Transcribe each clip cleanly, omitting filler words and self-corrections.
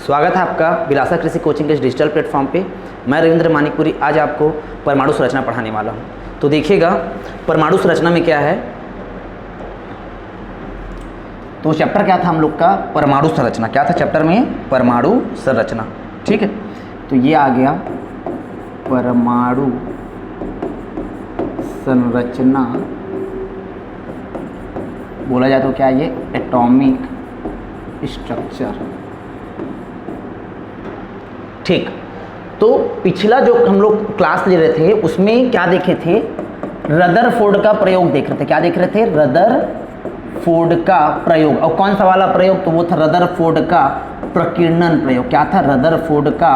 स्वागत है आपका विलासा कृषि कोचिंग के इस डिजिटल प्लेटफॉर्म पे। मैं रविंद्र मानिकपुरी आज आपको परमाणु संरचना पढ़ाने वाला हूँ। तो देखिएगा परमाणु संरचना में क्या है। तो चैप्टर क्या था हम लोग का? परमाणु संरचना। क्या था चैप्टर में? परमाणु संरचना। ठीक है, तो ये आ गया परमाणु संरचना। बोला जाए तो क्या है ये? Atomic structure. ठीक, तो पिछला जो हम लोग क्लास ले रहे थे उसमें क्या देखे थे? रदरफोर्ड का प्रयोग देख रहे थे। क्या देख रहे थे? रदरफोर्ड का प्रयोग। और कौन सा वाला प्रयोग? तो वो था रदरफोर्ड का प्रकीर्णन प्रयोग। क्या था? रदरफोर्ड का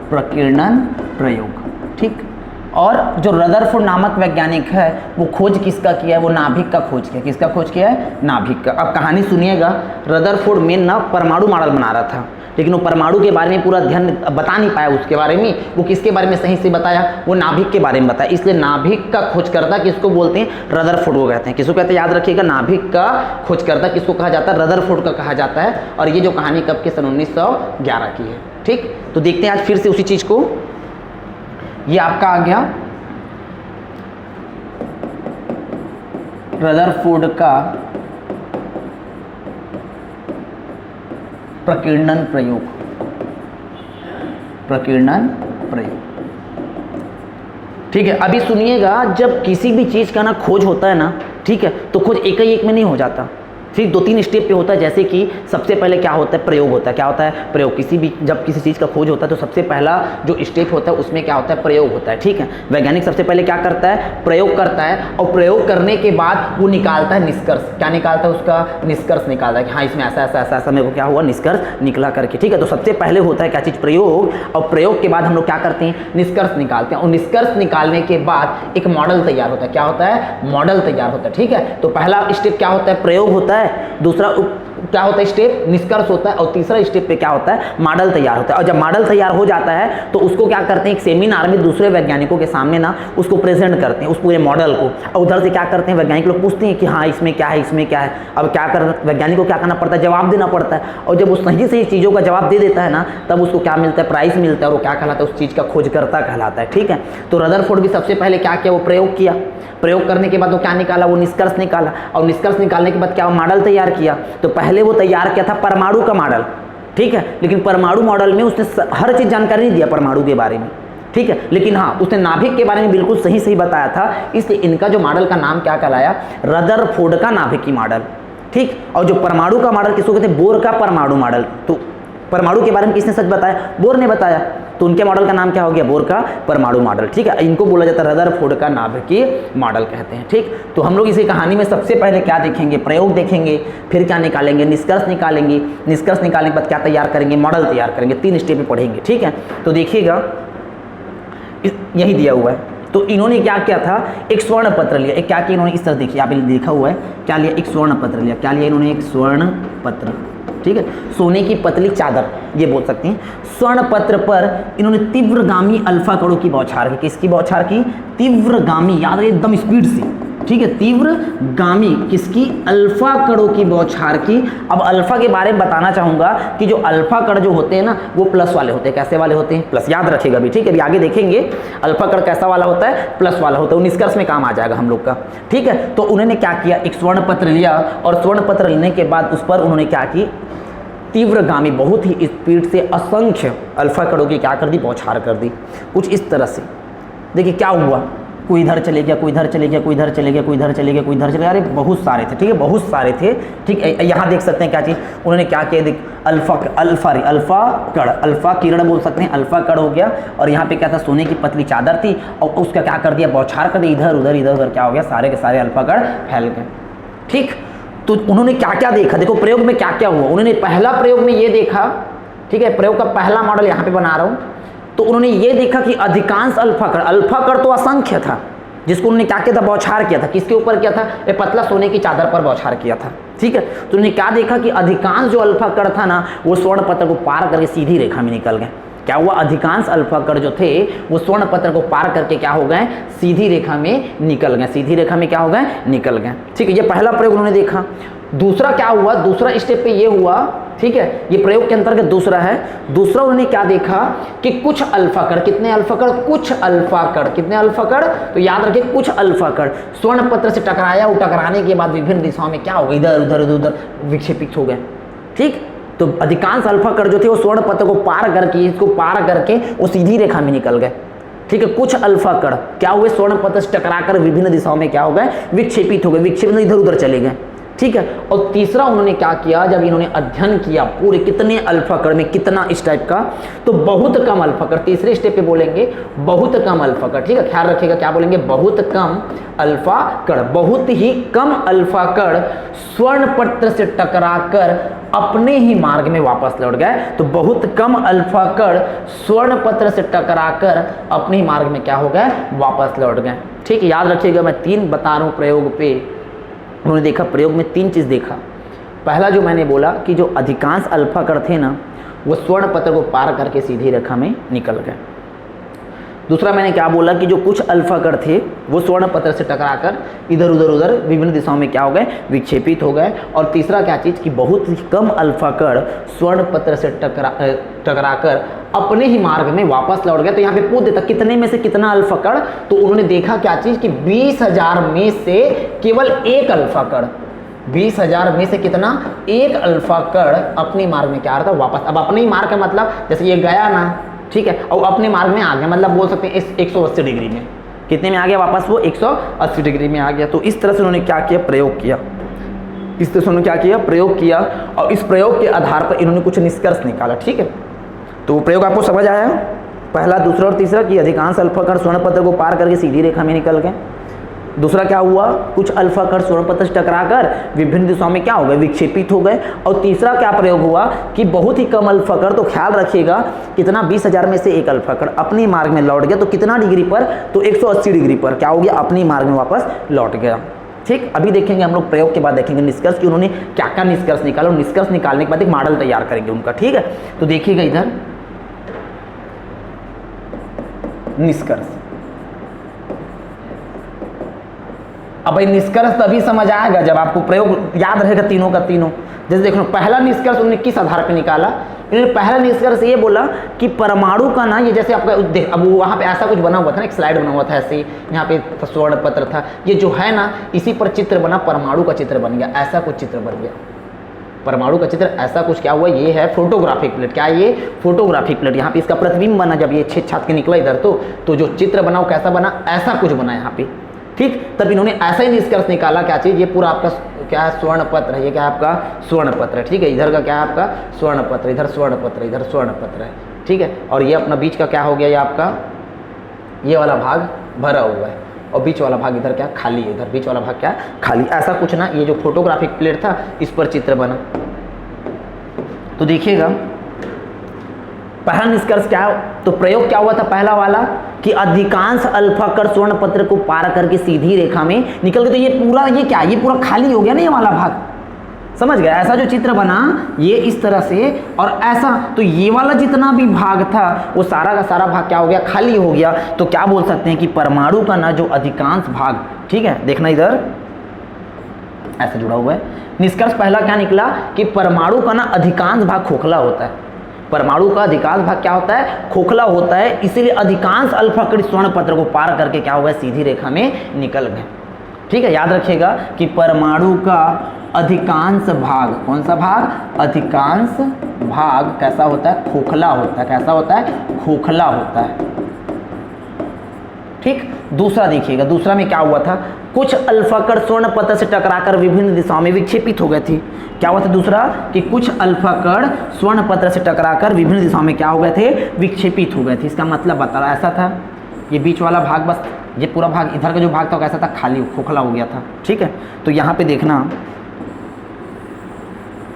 प्रकीर्णन प्रयोग। ठीक, और जो रदरफोर्ड नामक वैज्ञानिक है वो खोज किसका किया है? वो नाभिक का खोज किया। किसका खोज किया है? नाभिक का। अब कहानी सुनिएगा। रदरफोर्ड मेन ना परमाणु मॉडल बना रहा था, लेकिन वो परमाणु के बारे में पूरा ध्यान बता नहीं पाया उसके बारे में। वो किसके बारे में सही से बताया? वो नाभिक के बारे में बताया। इसलिए नाभिक का खोजकर्ता किसको बोलते हैं? रदरफोर्ड को कहते हैं। किसको कहते हैं? याद रखिएगा, नाभिक का खोजकर्ता किसको कहा जाता है? रदरफोर्ड का कहा जाता है। और ये जो कहानी कब की? सन 1911 की है। ठीक, तो देखते हैं आज फिर से उसी चीज को। ये आपका आ गया रदरफोर्ड का प्रकीर्णन प्रयोग। प्रकीर्णन प्रयोग। ठीक है, अभी सुनिएगा, जब किसी भी चीज का ना खोज होता है ना, ठीक है, तो खोज एक ही एक में नहीं हो जाता, फिर 2-3 स्टेप पे होता है। जैसे कि सबसे पहले क्या होता है? प्रयोग होता है। क्या होता है? प्रयोग। किसी भी जब किसी चीज़ का खोज होता है तो सबसे पहला जो स्टेप होता है उसमें क्या होता है? प्रयोग होता है। ठीक है, वैज्ञानिक सबसे पहले क्या करता है? प्रयोग करता है, और प्रयोग करने के बाद वो निकालता है निष्कर्ष। क्या निकालता है? उसका निष्कर्ष निकालता है कि हाँ इसमें ऐसा ऐसा ऐसा ऐसा मेरे को क्या हुआ? निष्कर्ष निकला करके। ठीक है, तो सबसे पहले होता है क्या चीज़? प्रयोग। और प्रयोग के बाद हम लोग क्या करते हैं? निष्कर्ष निकालते हैं। और निष्कर्ष निकालने के बाद एक मॉडल तैयार होता है। क्या होता है? मॉडल तैयार होता है। ठीक है, तो पहला स्टेप क्या होता है? प्रयोग होता है। दूसरा क्या होता है? स्टेप निष्कर्ष होता है। और तीसरा स्टेप पे क्या होता है? मॉडल तैयार होता है। और जब मॉडल तैयार हो जाता है तो उसको क्या करते हैं? एक सेमिनार में दूसरे वैज्ञानिकों के सामने ना उसको प्रेजेंट करते हैं, उस पूरे मॉडल को। और उधर से क्या करते हैं? वैज्ञानिक लोग पूछते हैं कि हाँ इसमें क्या है, इसमें क्या है। अब क्या कर वैज्ञानिक को क्या करना पड़ता है? जवाब देना पड़ता है। और जब वो सही सही चीज़ों का जवाब दे देता है ना, तब उसको क्या मिलता है? प्राइज मिलता है। और वो क्या कहलाता है? उस चीज़ का खोजकर्ता कहलाता है। ठीक है, तो रदरफोर्ड भी सबसे पहले क्या किया? वो प्रयोग किया। प्रयोग करने के बाद वो क्या निकाला? वो निष्कर्ष निकाला। और निष्कर्ष निकालने के बाद क्या? वो मॉडल तैयार किया। तो पहले वो तैयार किया था परमाणु का मॉडल। ठीक है, लेकिन परमाणु मॉडल में उसने हर चीज जानकारी नहीं दिया परमाणु के बारे में। ठीक है, लेकिन हाँ उसने नाभिक के बारे में बिल्कुल सही सही बताया था। इसलिए इनका जो मॉडल का नाम क्या कहलाया? रदरफोर्ड का नाभिकी मॉडल। ठीक, और जो परमाणु का मॉडल किसको कहते हैं? बोर का परमाणु मॉडल। तो परमाणु के बारे में किसने सच बताया? बोर ने बताया। तो उनके मॉडल का नाम क्या हो गया? बोर का परमाणु मॉडल। ठीक है, इनको बोला जाता है रदरफोर्ड का नाभिकीय मॉडल कहते हैं। ठीक, तो हम लोग इसी कहानी में सबसे पहले क्या देखेंगे? प्रयोग देखेंगे, फिर क्या निकालेंगे? निष्कर्ष निकालेंगे। निष्कर्ष निकालने के बाद क्या तैयार करेंगे? मॉडल तैयार करेंगे। 3 स्टेप में पढ़ेंगे। ठीक है, तो देखिएगा यही दिया हुआ है। तो इन्होंने क्या किया था? एक स्वर्ण पत्र लिया। एक क्या किया इन्होंने? इस तरह देखिए, यहाँ पे लिखा हुआ है क्या लिया? एक स्वर्ण पत्र लिया। क्या लिया इन्होंने? एक स्वर्ण पत्र। ठीक है, सोने की पतली चादर ये बोल सकते हैं। स्वर्ण पत्र पर इन्होंने तीव्रगामी अल्फा कणों की बौछार की। किसकी बौछार की? तीव्रगामी, याद रहे एकदम स्पीड से। ठीक है, तीव्रगामी किसकी? अल्फा कणों की बौछार की। अब अल्फा के बारे में बताना चाहूंगा कि जो अल्फा कण जो होते हैं ना वो प्लस वाले होते हैं। कैसे वाले होते हैं? प्लस। याद रखिएगा भी। ठीक है, अभी आगे देखेंगे अल्फा कण कैसा वाला होता है? प्लस वाला होता है। वो निष्कर्ष में काम आ जाएगा हम लोग का। ठीक है, तो उन्होंने क्या किया? एक स्वर्ण पत्र लिया, और स्वर्ण पत्र लेने के बाद उस पर उन्होंने क्या की? तीव्रगामी, बहुत ही स्पीड से असंख्य अल्फा कणों की क्या कर दी? बौछार कर दी। कुछ इस तरह से। देखिए क्या हुआ? कोई इधर चले गया, कोई इधर चले गया, कोई इधर चले गया, कोई इधर चले गया, कोई इधर चले गया। अरे बहुत सारे थे। ठीक है, बहुत सारे थे। ठीक है, यहाँ देख सकते हैं क्या चीज़ उन्होंने क्या किया? देख अल्फा कण, अल्फा किरण बोल सकते हैं। अल्फा कण हो गया, और यहाँ पे क्या था? सोने की पतली चादर थी, और उसका क्या कर दिया? बौछार कर दिया। इधर उधर इधर उधर क्या हो गया? सारे के सारे अल्फा कण फैल गए। ठीक, तो उन्होंने क्या क्या देखा? देखो प्रयोग में क्या क्या हुआ। उन्होंने पहला प्रयोग में ये देखा। ठीक है, प्रयोग का पहला मॉडल यहाँ पे बना रहा हूँ। तो उन्होंने ये देखा कि अधिकांश अल्फा कण तो असंख्य था, जिसको उन्होंने क्या किया था? बौछार किया था। किसके ऊपर किया था? ये पतला सोने की चादर पर बौछार किया था। ठीक है, तो उन्होंने क्या देखा कि अधिकांश जो अल्फा कण था ना वो स्वर्ण पत्र को पार करके सीधी रेखा में निकल गए। क्या हुआ? अधिकांश अल्फा कण जो थे वो स्वर्ण पत्र को पार करके क्या हो गए? सीधी रेखा में निकल गए। सीधी रेखा में क्या हो गए? निकल गए। ठीक है, ये पहला प्रयोग उन्होंने देखा। दूसरा क्या हुआ? दूसरा स्टेप पे ये हुआ, ठीक है, ये प्रयोग के अंतर्गत दूसरा है। दूसरा उन्होंने क्या देखा कि कुछ अल्फा कण, कितने अल्फा कण, कुछ अल्फा कण, कितने अल्फा कण, तो याद रखिए कुछ अल्फा कण स्वर्ण पत्र से टकराया, वो टकराने के बाद विभिन्न दिशाओं में क्या हो गया, इधर उधर इधर उधर विक्षेपित हो गए। ठीक, तो अधिकांश अल्फा कण जो थे वो स्वर्ण पत्र को पार करके, इसको पार करके वो सीधी रेखा में निकल गए। ठीक है, कुछ अल्फा कण क्या हुए, स्वर्ण पत्र से टकराकर विभिन्न दिशाओं में क्या हो गए, विक्षेपित हो गए, विक्षेपित इधर उधर चले गए। ठीक है, और तीसरा उन्होंने क्या किया, जब इन्होंने अध्ययन किया पूरे कितने अल्फा कण में कितना इस टाइप का, तो बहुत कम अल्फा कण, तीसरे स्टेप पे बोलेंगे बहुत कम अल्फा कण। ठीक है, ख्याल रखिएगा क्या बोलेंगे, बहुत कम अल्फा कण, बहुत ही कम अल्फा कण स्वर्ण पत्र से टकराकर अपने ही मार्ग में वापस लौट गए। तो बहुत कम अल्फा कण स्वर्ण पत्र से टकराकर अपने ही मार्ग में क्या हो गए, वापस लौट गए। ठीक है, याद रखिएगा मैं 3 बता रहा हूँ प्रयोग पे। उन्होंने देखा प्रयोग में 3 चीज़ देखा। पहला जो मैंने बोला कि जो अधिकांश अल्फा कण थे ना, वो स्वर्ण पत्र को पार करके सीधी रेखा में निकल गए। दूसरा मैंने क्या बोला कि जो कुछ अल्फा कण थे वो स्वर्ण पत्र से टकराकर इधर उधर विभिन्न दिशाओं में क्या हो गए, विक्षेपित हो गए। और तीसरा क्या चीज़ कि बहुत ही कम अल्फा कण स्वर्ण पत्र से टकराकर अपने ही मार्ग में वापस लौट गए। तो यहाँ पे पूछ देता कितने में से कितना अल्फा कण, तो उन्होंने देखा क्या चीज़ कि 20,000 में से केवल 1 अल्फा कण, 20,000 में से कितना, 1 अल्फा कण अपने मार्ग में क्या आ रहा था, वापस। अब अपने ही मार्ग का मतलब जैसे ये गया ना, ठीक है, और अपने मार्ग में आ गया, मतलब बोल सकते हैं इस 180 डिग्री में, कितने में आ गया वापस, वो 180 डिग्री में आ गया। तो इस तरह से उन्होंने क्या किया, प्रयोग किया। इस तरह से उन्होंने क्या किया, प्रयोग किया, और इस प्रयोग के आधार पर इन्होंने कुछ निष्कर्ष निकाला। ठीक है, तो प्रयोग आपको समझ आया, पहला, दूसरा और तीसरा कि अधिकांश अल्फा कण स्वर्ण पत्र को पार करके सीधी रेखा में निकल गए। दूसरा क्या हुआ, कुछ अल्फा कण स्वर्ण पत्र से टकराकर विभिन्न दिशाओं में क्या हो गए, विक्षेपित हो गए। और तीसरा क्या प्रयोग हुआ कि बहुत ही कम अल्फा कण, तो ख्याल रखिएगा कितना, 20,000 में से 1 अल्फा कण अपने मार्ग में लौट गया। तो कितना डिग्री पर, तो 180 डिग्री पर क्या हो गया, अपने मार्ग में वापस लौट गया। ठीक, अभी देखेंगे हम लोग प्रयोग के बाद देखेंगे निष्कर्ष कि उन्होंने क्या क्या निष्कर्ष निकाला, और निष्कर्ष निकालने के बाद एक मॉडल तैयार करेंगे उनका। ठीक है, तो देखिएगा इधर निष्कर्ष। अब भाई निष्कर्ष तभी समझ आएगा जब आपको प्रयोग याद रहेगा तीनों का तीनों। जैसे देखो पहला निष्कर्ष उन्होंने किस आधार पर निकाला, इन्होंने पहला निष्कर्ष ये बोला कि परमाणु का ना, ये जैसे आपका अब वहाँ पे ऐसा कुछ बना हुआ था ना, एक स्लाइड बना हुआ था ऐसे, यहाँ पे स्वर्ण पत्र था, ये जो है ना इसी पर चित्र बना, परमाणु का चित्र बन गया, ऐसा कुछ चित्र बन गया परमाणु का चित्र। ऐसा कुछ क्या हुआ, ये है फोटोग्राफिक प्लेट, क्या ये फोटोग्राफिक प्लेट, यहाँ पे इसका प्रतिबिंब बना, जब ये छेद छात के निकला इधर, तो जो चित्र बना वो कैसा बना, ऐसा कुछ बना यहाँ पे। ठीक, तब इन्होंने ऐसा ही निष्कर्ष निकाला, क्या चीज़, ये पूरा आपका क्या है, स्वर्ण पत्र है, ये क्या है आपका स्वर्ण पत्र है। ठीक है, इधर का क्या है आपका स्वर्ण पत्र, इधर स्वर्ण पत्र, इधर स्वर्ण पत्र है। ठीक है, और ये अपना बीच का क्या हो गया, ये आपका ये वाला भाग भरा हुआ है, और बीच वाला भाग इधर क्या खाली है, इधर बीच वाला भाग क्या खाली, ऐसा कुछ ना, ये जो फोटोग्राफिक प्लेट था इस पर चित्र बना। तो देखिएगा पहला निष्कर्ष क्या है, तो प्रयोग क्या हुआ था पहला वाला कि अधिकांश अल्फा कण स्वर्ण पत्र को पार करके सीधी रेखा में निकल गए। तो ये पूरा, ये क्या, ये पूरा खाली हो गया ना, ये वाला भाग, समझ गया, ऐसा जो चित्र बना ये इस तरह से, और ऐसा, तो ये वाला जितना भी भाग था वो सारा का सारा भाग क्या हो गया, खाली हो गया। तो क्या बोल सकते हैं कि परमाणु का ना जो अधिकांश भाग, ठीक है, देखना इधर ऐसे जुड़ा हुआ है। निष्कर्ष पहला क्या निकला कि परमाणु का ना अधिकांश भाग खोखला होता है, परमाणु का अधिकांश भाग क्या होता है, खोखला होता है, इसीलिए अधिकांश अल्फा कण स्वर्ण पत्र को पार करके क्या हुआ, सीधी रेखा में निकल गए। ठीक है, याद रखिएगा कि परमाणु का अधिकांश भाग, कौन सा भाग, अधिकांश भाग कैसा होता है, खोखला होता है, कैसा होता है, खोखला होता है। ठीक, दूसरा देखिएगा, दूसरा में क्या हुआ था, कुछ अल्फा कण स्वर्ण पत्र से टकराकर विभिन्न दिशाओं में विक्षेपित हो गए थे। क्या हुआ था दूसरा कि कुछ अल्फा कण स्वर्ण पत्र से टकराकर विभिन्न दिशाओं में क्या हो गए थे, विक्षेपित हो गए थे। इसका मतलब बता रहा ऐसा था, ये बीच वाला भाग, बस ये पूरा भाग इधर का जो भाग था कैसा था, खाली खोखला हो गया था। ठीक है, तो यहाँ पे देखना,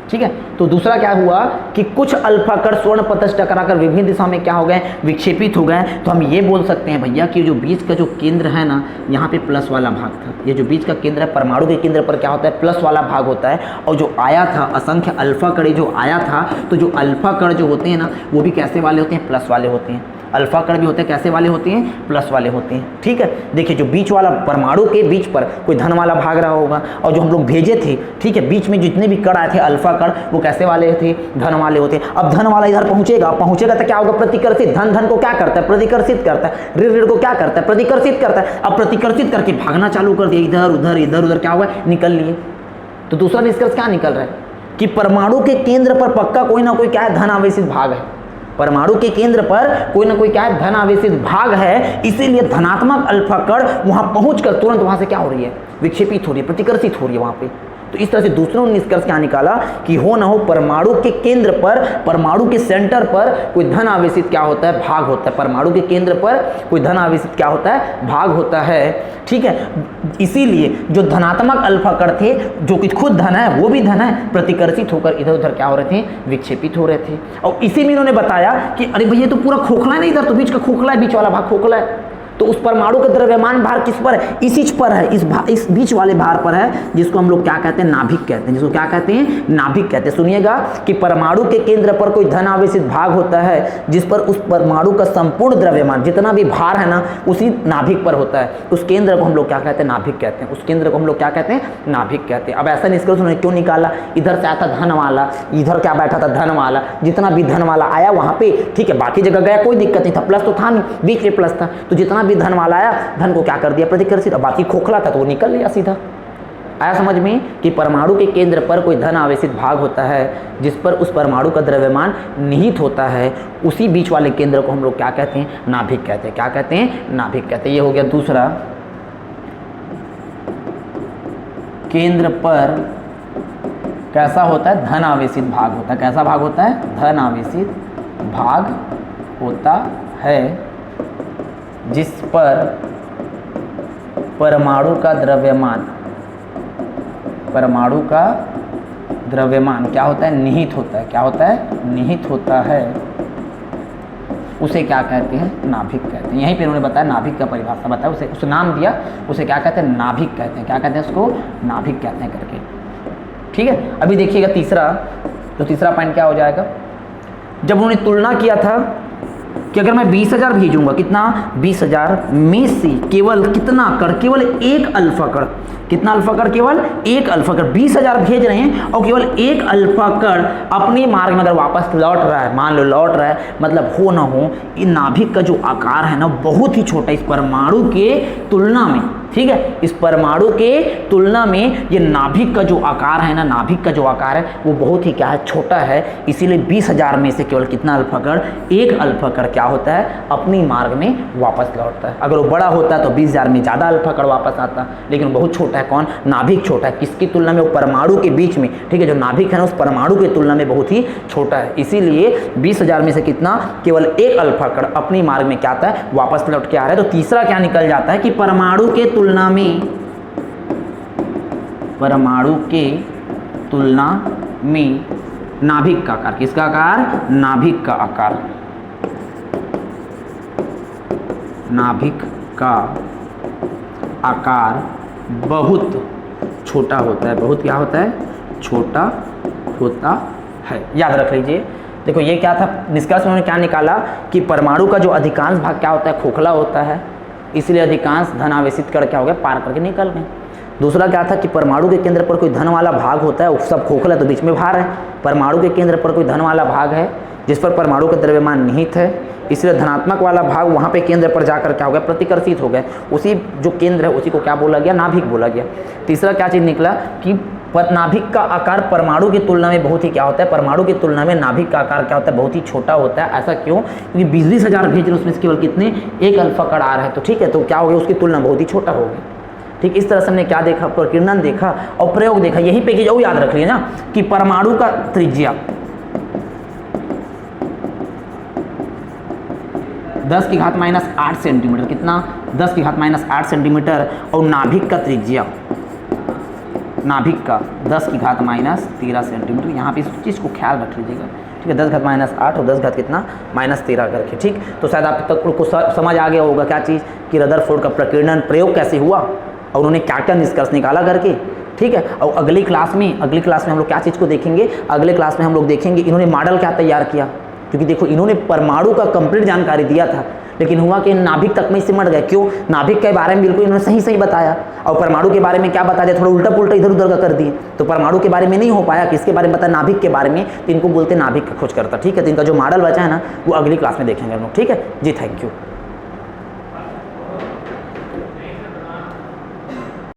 ठीक है, तो दूसरा क्या हुआ कि कुछ अल्फा कण स्वर्ण पत्र से टकराकर विभिन्न दिशाओं में क्या हो गए, विक्षेपित हो गए। तो हम ये बोल सकते हैं भैया कि जो बीच का जो केंद्र है ना, यहाँ पे प्लस वाला भाग था, ये जो बीच का केंद्र है, परमाणु के केंद्र पर क्या होता है, प्लस वाला भाग होता है। और जो आया था असंख्य अल्फा कण जो आया था, तो जो अल्फा कण जो होते हैं ना वो भी कैसे वाले होते हैं, प्लस वाले होते हैं। अल्फा कण भी होते हैं कैसे वाले होते हैं, प्लस वाले होते हैं। ठीक है, देखिए जो बीच वाला परमाणु के बीच पर कोई धन वाला भाग रहा होगा, और जो हम लोग भेजे थे, ठीक है, बीच में जितने भी कण आए थे अल्फा कण, वो कैसे वाले थे, धन वाले होते हैं। अब धन वाला इधर पहुंचेगा तो क्या होगा, प्रतिकर्षित। धन धन को क्या करता है, प्रतिकर्षित करता है। ऋण ऋण को क्या करता है, प्रतिकर्षित करता है। अब प्रतिकर्षित करके भागना चालू कर दिया, इधर उधर इधर उधर, क्या हुआ, निकल लिए। तो दूसरा निष्कर्ष क्या निकल रहा है कि परमाणु के केंद्र पर पक्का कोई ना कोई क्या है, धन आवेशित भाग है। परमाणु के केंद्र पर कोई ना कोई क्या है, धन आवेशित भाग है। इसीलिए धनात्मक अल्फा कण वहां पहुंचकर तुरंत वहां से क्या हो रही है, विक्षेपित हो रही है, प्रतिकर्षित हो रही है वहां पे। तो इस तरह से दूसरों ने निष्कर्ष क्या निकाला कि हो ना हो परमाणु के केंद्र पर, परमाणु के सेंटर पर कोई धन आवेशित क्या होता है, भाग होता है। परमाणु के केंद्र पर कोई धन आवेशित क्या होता है, भाग होता है। ठीक है, इसीलिए जो धनात्मक अल्फा कण थे, जो कि खुद धन है वो भी धन है, प्रतिकर्षित होकर इधर उधर क्या हो रहे थे, विक्षेपित हो रहे थे। और इसी में इन्होंने बताया कि अरे भैया तो पूरा खोखला है ना, इधर तो बीच का खोखला है, बीच वाला भाग खोखला है। तो उस परमाणु का द्रव्यमान भार किस पर है, इसी पर है, इस बीच वाले भार पर है, जिसको हम लोग क्या कहते हैं, नाभिक कहते हैं। जिसको क्या कहते हैं, नाभिक कहते हैं। सुनिएगा कि परमाणु के केंद्र पर कोई धन आवेशित भाग होता है, जिस पर उस परमाणु का संपूर्ण द्रव्यमान, जितना भी भार है ना, उसी नाभिक पर होता है। उस केंद्र को हम लोग क्या कहते हैं, नाभिक कहते हैं। उस केंद्र को हम लोग क्या कहते हैं, नाभिक कहते हैं। अब ऐसा निष्कर्ष उन्होंने क्यों निकाला, इधर से आता धन वाला, इधर क्या बैठा था, धन वाला। जितना भी धन वाला आया वहां पे, ठीक है, बाकी जगह गया कोई दिक्कत नहीं था, प्लस तो था नहीं, बीच में प्लस था। तो जितना भी धन वाला आया, धन को क्या कर दिया, प्रतिकर्षित। और बाकी खोखला था तो वो निकल लिया सीधा। आया समझ में कि परमाणु के केंद्र पर कोई धन आवेशित भाग होता है, जिस पर उस परमाणु का द्रव्यमान निहित होता है, उसी बीच वाले केंद्र को हम लोग क्या कहते हैं, नाभिक कहते हैं। क्या कहते हैं, नाभिक कहते हैं। ये हो गया दूसरा, केंद्र पर कैसा होता है, धन आवेशित भाग होता है। कैसा भाग होता है, धन आवेशित भाग होता है, जिस पर परमाणु का द्रव्यमान, परमाणु का द्रव्यमान क्या होता है, निहित होता है। क्या होता है, निहित होता है। उसे क्या कहते हैं, नाभिक कहते हैं। यहीं पे उन्होंने बताया, नाभिक का परिभाषा बताया, उसे नाम दिया, उसे क्या कहते हैं, नाभिक कहते हैं। क्या कहते हैं उसको, नाभिक कहते हैं करके। ठीक है, अभी देखिएगा तीसरा, तो तीसरा पॉइंट क्या हो जाएगा, जब उन्होंने तुलना किया था कि अगर मैं 20,000 भेजूंगा, कितना, 20,000 में से केवल कितना कण, केवल एक अल्फा कण, कितना अल्फा कण, केवल एक अल्फा कण, 20,000 भेज रहे हैं और केवल एक अल्फा कण अपने मार्ग में अगर वापस लौट रहा है, मान लो लौट रहा है, मतलब हो ना हो, इन नाभिक का जो आकार है ना बहुत ही छोटा इस परमाणु के तुलना में। ठीक है, इस परमाणु के तुलना में ये नाभिक का जो आकार है ना, नाभिक का जो आकार है वो बहुत ही क्या है, छोटा है। इसीलिए 20,000 में से केवल कितना अल्फा कण, एक अल्फा कण क्या होता है, अपनी मार्ग में वापस लौटता है। अगर वो बड़ा होता तो 20,000 में ज़्यादा अल्फा कण वापस आता, लेकिन बहुत छोटा है। कौन, नाभिक छोटा है। किसकी तुलना में, वो परमाणु के बीच में। ठीक है, जो नाभिक है ना उस परमाणु की तुलना में बहुत ही छोटा है। इसीलिए 20,000 में से कितना, केवल एक अल्फा कण अपनी मार्ग में क्या आता है, वापस लौट के आ रहा है। तो तीसरा क्या निकल जाता है कि परमाणु के तुलना में, परमाणु के तुलना में नाभिक का आकार, किसका आकार, नाभिक का आकार, नाभिक का आकार बहुत छोटा होता है। बहुत क्या होता है, छोटा होता है। याद रख लीजिए। देखो ये क्या था, निष्कर्ष उन्होंने क्या निकाला कि परमाणु का जो अधिकांश भाग क्या होता है, खोखला होता है। इसलिए अधिकांश धन आवेशित कण क्या हो गया, पार करके निकल गए। दूसरा क्या था कि परमाणु के केंद्र पर कोई धन वाला भाग होता है, वो सब खोखला है तो बीच में भार है। परमाणु के केंद्र पर कोई धन वाला भाग है जिस पर परमाणु का द्रव्यमान निहित है, इसलिए धनात्मक वाला भाग वहाँ पे केंद्र पर जाकर क्या हो गया, प्रतिकर्षित हो गए। उसी जो केंद्र है उसी को क्या बोला गया, नाभिक बोला गया। तीसरा क्या चीज़ निकला कि नाभिक का आकार परमाणु की तुलना में बहुत ही क्या होता है, परमाणु की तुलना में नाभिक का आकार क्या होता है, बहुत ही छोटा होता है। ऐसा क्यों, क्योंकि 20,000 भेज रहे उसमें से केवल कितने, एक अल्फा कण आ रहा है। तो ठीक है, तो क्या हो गया, उसकी तुलना बहुत ही छोटा हो गया। ठीक, इस तरह से हमने क्या देखा, प्रकीर्णन देखा और प्रयोग देखा। यही पे कि याद रख लिया ना कि परमाणु का त्रिज्या 10⁻⁸ सेंटीमीटर, कितना, 10⁻⁸ सेंटीमीटर, और नाभिक का त्रिज्या, नाभिक का 10⁻13 सेंटीमीटर। यहाँ पे इस चीज़ को ख्याल रख लीजिएगा। ठीक है, 10⁻8 और 10 कितना, -13 करके। ठीक, तो शायद आप तक को समझ आ गया होगा क्या चीज़ कि रदरफोर्ड का प्रकीर्णन प्रयोग कैसे हुआ और उन्होंने क्या क्या निष्कर्ष निकाला करके। ठीक है, और अगली क्लास में हम लोग क्या चीज़ को देखेंगे, अगले क्लास में हम लोग देखेंगे इन्होंने मॉडल क्या तैयार किया। क्योंकि देखो इन्होंने परमाणु का कंप्लीट जानकारी दिया था, लेकिन हुआ कि नाभिक तक में सिमट गए। क्यों? नाभिक के बारे में बिल्कुल इन्होंने सही सही बताया, और परमाणु के बारे में क्या बता दिया, थोड़ा उल्टा पुल्टा इधर उधर का कर दिए। तो परमाणु के बारे में नहीं हो पाया, किसके बारे में बताया, नाभिक के बारे में। तो इनको बोलते नाभिक का खोज करता। ठीक है, तो इनका जो मॉडल बचा है ना वो अगली क्लास में देखेंगे हम लोग। ठीक है जी, थैंक यू।